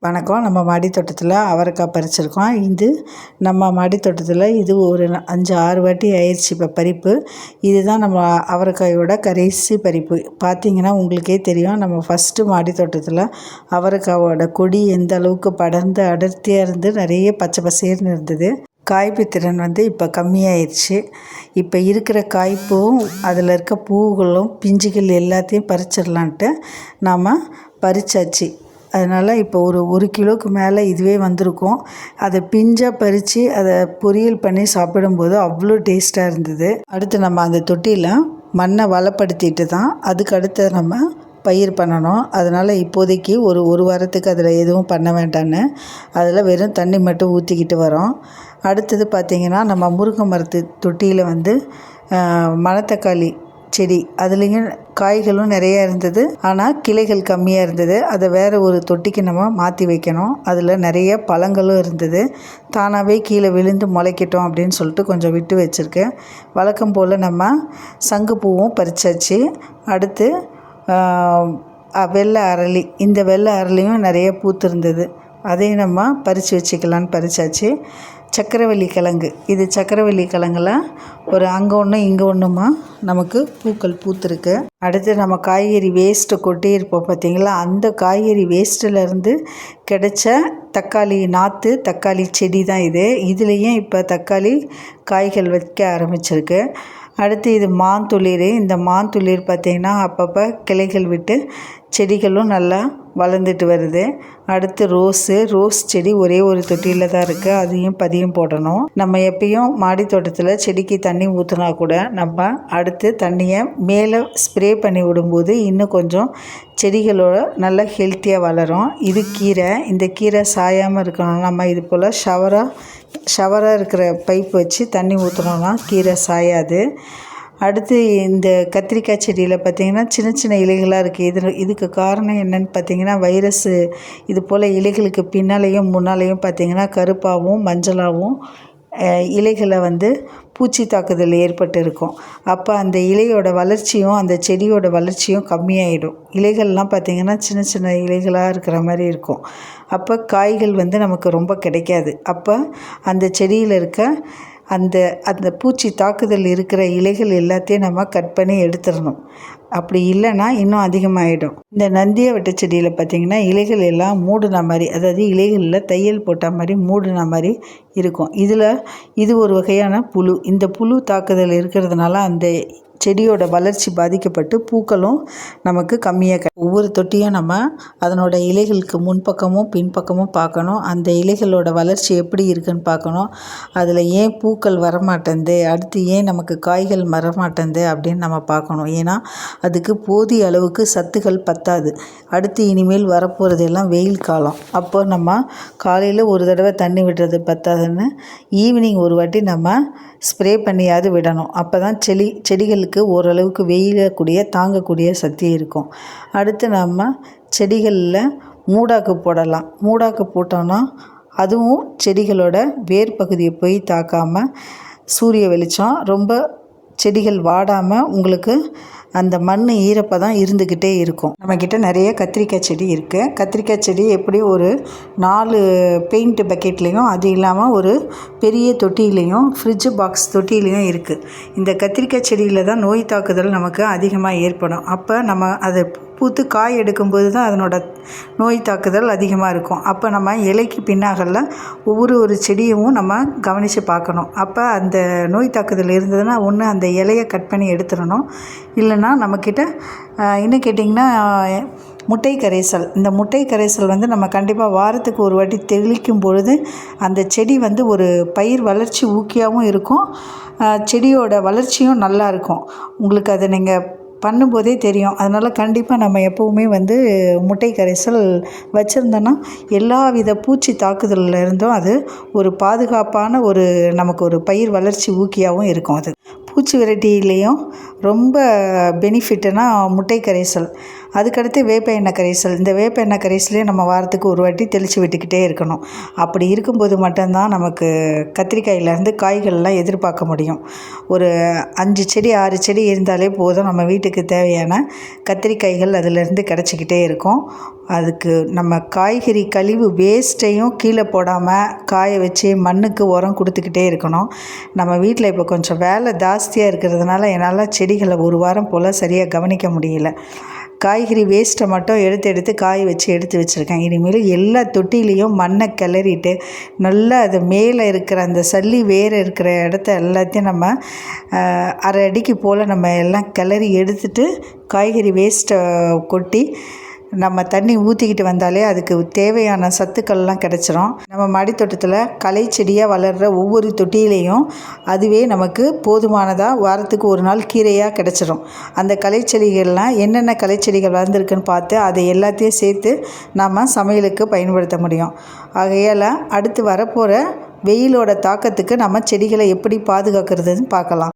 வணக்கம். நம்ம மாடி தோட்டத்தில் அவரைக்காய் பறிச்சிருக்கோம். இது நம்ம மாடி தோட்டத்தில் இது ஒரு 5-6 வாட்டி ஆயிடுச்சு இப்போ பறிப்பு. இதுதான் நம்ம அவரைக்காயோட கடைசி பறிப்பு. பார்த்திங்கன்னா உங்களுக்கே தெரியும், நம்ம ஃபஸ்ட்டு மாடி தோட்டத்தில் அவரைக்காவோட கொடி எந்த அளவுக்கு படர்ந்து அடர்த்தியாக இருந்து நிறைய பச்சை பசேர்னு இருந்தது. காய்ப்பு திறன் இப்போ கம்மியாயிடுச்சு. இப்போ இருக்கிற காய்ப்பும் அதில் இருக்க பூவுகளும் பிஞ்சுகள் எல்லாத்தையும் பறிச்சிடலான்ட்டு நாம் பறிச்சாச்சு. அதனால் இப்போ ஒரு கிலோவுக்கு மேலே இதுவே வந்திருக்கும். அதை பிஞ்சாக பறித்து அதை பொரியல் பண்ணி சாப்பிடும்போது அவ்வளோ டேஸ்ட்டாக இருந்தது. அடுத்து நம்ம அந்த தொட்டியில் மண்ணை வளப்படுத்திட்டு தான் அதுக்கு அடுத்து நம்ம பயிர் பண்ணணும். அதனால் இப்போதைக்கு ஒரு வாரத்துக்கு அதில் எதுவும் பண்ண வேண்டான்னு அதில் வெறும் தண்ணி மட்டும் ஊற்றிக்கிட்டு வரோம். அடுத்தது பார்த்திங்கன்னா, நம்ம முருங்கை மரத்து தொட்டியில் மணத்தக்காளி செடி, அதுலேயும் காய்களும் நிறையா இருந்தது. ஆனால் கிளைகள் கம்மியாக இருந்தது. அதை வேறு ஒரு தொட்டிக்கு நம்ம மாற்றி வைக்கணும். அதில் நிறைய பழங்களும் இருந்தது. தானாகவே கீழே விழுந்து முளைக்கட்டும் அப்படின்னு சொல்லிட்டு கொஞ்சம் விட்டு வச்சுருக்கேன். வழக்கம் போல் நம்ம சங்குப்பூவும் பறிச்சாச்சு. அடுத்து வெள்ளை அரளி, இந்த வெள்ளை அரளியும் நிறைய பூத்திருந்தது. அதையும் நம்ம பறித்து வச்சுக்கலான்னு பறிச்சாச்சு. சக்கரவள்ளி கிழங்கு, இது சக்கரவள்ளி கிழங்குல ஒரு அங்கே ஒன்று இங்கே ஒன்றுமா நமக்கு பூக்கள் பூத்துருக்கு. அடுத்து நம்ம காய்கறி வேஸ்ட்டு கொட்டியிருப்போம் பார்த்திங்களா, அந்த காய்கறி வேஸ்ட்டிலேருந்து கிடைச்ச தக்காளி நாற்று, தக்காளி செடி தான் இது. இதுலேயும் இப்போ தக்காளி காய்கள் வைக்க ஆரம்பிச்சிருக்கு. அடுத்து இது மாந்துளிர். இந்த மாந்துளிர் பார்த்திங்கன்னா அப்பப்போ கிளைகள் விட்டு செடிகளும் நல்லா வளர்ந்துட்டு வருது. அடுத்து ரோஸ் செடி ஒரே ஒரு தொட்டியில் தான் இருக்குது. அதையும் பதியம் போடணும். நம்ம எப்பயும் மாடி தோட்டத்தில் செடிக்கு தண்ணி ஊற்றினா கூட நம்ம அடுத்து தண்ணியை மேலே ஸ்ப்ரே பண்ணி விடும்போது இன்னும் கொஞ்சம் செடிகளோட நல்லா ஹெல்த்தியாக வளரும். இது கீரை. இந்த கீரை சாயாமல் இருக்கணும். நம்ம இது போல் ஷவராக இருக்கிற பைப் வச்சு தண்ணி ஊற்றினோன்னா கீரை சாயாது. அடுத்து இந்த கத்திரிக்காய் செடியில் பார்த்திங்கன்னா சின்ன சின்ன இலைகளாக இருக்குது. இதுக்கு காரணம் என்னென்னு பார்த்திங்கன்னா, வைரஸ்ஸு இது போல் இலைகளுக்கு பின்னாலேயும் முன்னாலேயும் பார்த்திங்கன்னா கருப்பாகவும் மஞ்சளாகவும் இலைகளை பூச்சி தாக்குதல் ஏற்பட்டு இருக்கும். அப்போ அந்த இலையோட வளர்ச்சியும் அந்த செடியோட வளர்ச்சியும் கம்மியாயிடும். இலைகள்லாம் பார்த்திங்கன்னா சின்ன சின்ன இலைகளாக இருக்கிற மாதிரி இருக்கும். அப்போ காய்கள் நமக்கு ரொம்ப கிடைக்காது. அப்போ அந்த செடியில் இருக்க அந்த பூச்சி தாக்குதல் இருக்கிற இலைகள் எல்லாத்தையும் நம்ம கட் பண்ணி எடுத்துடணும். அப்படி இல்லைன்னா இன்னும் அதிகமாகிடும். இந்த நந்தியாவட்டை செடியில் பார்த்திங்கன்னா இலைகள் எல்லாம் மூடின மாதிரி, அதாவது இலைகளில் தையல் போட்ட மாதிரி மூடின மாதிரி இருக்கும். இது ஒரு வகையான புழு. இந்த புழு தாக்குதல் இருக்கிறதுனால அந்த செடியோட வளர்ச்சி பாதிக்கப்பட்டு பூக்களும் நமக்கு கம்மியாக ஒவ்வொரு தொட்டியும் நம்ம அதனோட இலைகளுக்கு முன்பக்கமும் பின்பக்கமும் பார்க்கணும். அந்த இலைகளோட வளர்ச்சி எப்படி இருக்குன்னு பார்க்கணும். அதில் ஏன் பூக்கள் வரமாட்டேங்குது, அடுத்து ஏன் நமக்கு காய்கள் வரமாட்டேங்குது அப்படின்னு நம்ம பார்க்கணும். ஏன்னா அதுக்கு போதிய அளவுக்கு சத்துக்கள் பத்தாது. அடுத்து இனிமேல் வரப்போகிறது எல்லாம் வெயில் காலம். அப்போ நம்ம காலையில் ஒரு தடவை தண்ணி விடுறது பத்தாதுன்னு ஈவினிங் ஒரு வாட்டி நம்ம ஸ்ப்ரே பண்ணியாவது விடணும். அப்போ தான் செடிகளுக்கு ஓரளவுக்கு வெயிலக்கூடிய தாங்கக்கூடிய சக்தி இருக்கும். அடுத்து நம்ம செடிகளில் மூடாக்கு போடலாம். மூடாக்கு போட்டோன்னா அதுவும் செடிகளோட வேர் பகுதியை போய் தாக்காமல் சூரிய வெளிச்சம் ரொம்ப செடிகள் வாடாமல் உங்களுக்கு அந்த மண் ஈரப்பதம் இருந்துக்கிட்டே இருக்கும். நம்மக்கிட்ட நிறைய கத்திரிக்காய் செடி இருக்குது. கத்திரிக்காய் செடி எப்படி ஒரு 4 பெயிண்ட் பக்கெட்லேயும், அது இல்லாமல் ஒரு பெரிய தொட்டிலையும், ஃப்ரிட்ஜ் பாக்ஸ் தொட்டிலையும் இருக்குது. இந்த கத்திரிக்காய் செடியில் தான் நோய் தாக்குதல் நமக்கு அதிகமாக ஏற்படும். அப்போ நம்ம அதை பூத்து காய் எடுக்கும்போது தான் அதனோட நோய் தாக்குதல் அதிகமாக இருக்கும். அப்போ நம்ம இலைக்கு பின்னாகல ஒவ்வொரு செடியும் நம்ம கவனித்து பார்க்கணும். அப்போ அந்த நோய் தாக்குதல் இருந்ததுன்னா ஒன்று அந்த இலையை கட் பண்ணி எடுத்துடணும். இல்லைன்னா நம்மக்கிட்ட இன்னும் கேட்டிங்கன்னா முட்டை கரைசல். இந்த முட்டை கரைசல் நம்ம கண்டிப்பாக வாரத்துக்கு ஒரு வாட்டி தெளிக்கும் பொழுது அந்த செடி ஒரு பயிர் வளர்ச்சி ஊக்கியாகவும் இருக்கும், செடியோட வளர்ச்சியும் நல்லா இருக்கும். உங்களுக்கு அதை நீங்கள் பண்ணும்போதே தெரியும். அதனால் கண்டிப்பாக நம்ம எப்போவுமே முட்டை கரைசல் வச்சுருந்தோன்னா எல்லா வித பூச்சி தாக்குதலில் இருந்தும் அது ஒரு பாதுகாப்பான நமக்கு ஒரு பயிர் வளர்ச்சி ஊக்கியாகவும் இருக்கும். அது பூச்சி விரட்டியிலையும் ரொம்ப பெனிஃபிட்டுனா முட்டை கரைசல். அதுக்கடுத்து வேப்ப எண்ணெய் கரைசல். இந்த வேப்ப எண்ணெய் கரைசலே நம்ம வாரத்துக்கு ஒரு வாட்டி தெளித்து விட்டுக்கிட்டே இருக்கணும். அப்படி இருக்கும்போது மட்டும்தான் நமக்கு கத்திரிக்காயிலேருந்து காய்கள்லாம் எதிர்பார்க்க முடியும். ஒரு 5 செடி 6 செடி இருந்தாலே போதும், நம்ம வீட்டுக்கு தேவையான கத்திரிக்காய்கள் அதிலேருந்து கிடச்சிக்கிட்டே இருக்கும். அதுக்கு நம்ம காய்கறி கழிவு வேஸ்ட்டையும் கீழே போடாமல் காய வச்சு மண்ணுக்கு உரம் கொடுத்துக்கிட்டே இருக்கணும். நம்ம வீட்டில் இப்போ கொஞ்சம் வேலை ஜாஸ்தியாக இருக்கிறதுனால என்னால் செடிகளை ஒரு வாரம் போல் சரியாக கவனிக்க முடியல. காய்கறி வேஸ்ட்டை மட்டும் எடுத்து காய வச்சு எடுத்து வச்சுருக்கேன். இனிமேல் எல்லா தொட்டிலையும் மண்ணை கிளறிட்டு நல்லா அது மேலே இருக்கிற அந்த சல்லி வேறு இருக்கிற இடத்த எல்லாத்தையும் நம்ம அரை அடிக்கு போல் நம்ம எல்லாம் கிளறி எடுத்துட்டு காய்கறி வேஸ்ட்டை கொட்டி நம்ம தண்ணி ஊற்றிக்கிட்டு வந்தாலே அதுக்கு தேவையான சத்துக்கள்லாம் கிடச்சிரும். நம்ம மாடித்தோட்டத்தில் களை செடியாக வளர்கிற ஒவ்வொரு தொட்டியிலையும் அதுவே நமக்கு போதுமானதாக வாரத்துக்கு ஒரு நாள் கீரையாக கிடச்சிரும். அந்த களைச்செடிகள்லாம் என்னென்ன களைச்செடிகள் வளர்ந்துருக்குன்னு பார்த்து அதை எல்லாத்தையும் சேர்த்து நாம் சமையலுக்கு பயன்படுத்த முடியும். ஆகையால் அடுத்து வரப்போகிற வெயிலோட தாக்கத்துக்கு நம்ம செடிகளை எப்படி பாதுகாக்கிறதுன்னு பார்க்கலாம்.